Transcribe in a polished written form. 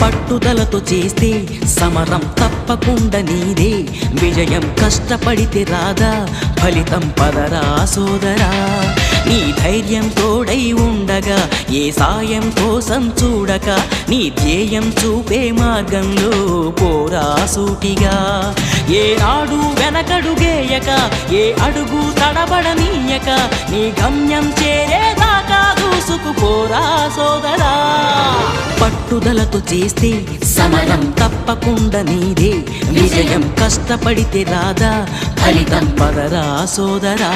పట్టుదలతో చేస్తే సమరం తప్పకుండా నీదే, విజయం కష్టపడితే రాదా ఫలితం పదరా సోదరా. నీ ధైర్యం తోడై ఉండగా ఏ సాయం కోసం చూడక, నీ ధ్యేయం చూపే మార్గంలో పోరా సూటిగా. ఏ నాడు వెనకడుగేయక, ఏ అడుగు తడబడనీయక, నీ గమ్యం చేరేదాకా దూసుకుపోరా సోదరా. పట్టుదలతో చేస్తే సమరం తప్పకుండా నీదే, విజయం కష్టపడితే రాదా ఫలితం పదరా సోదరా.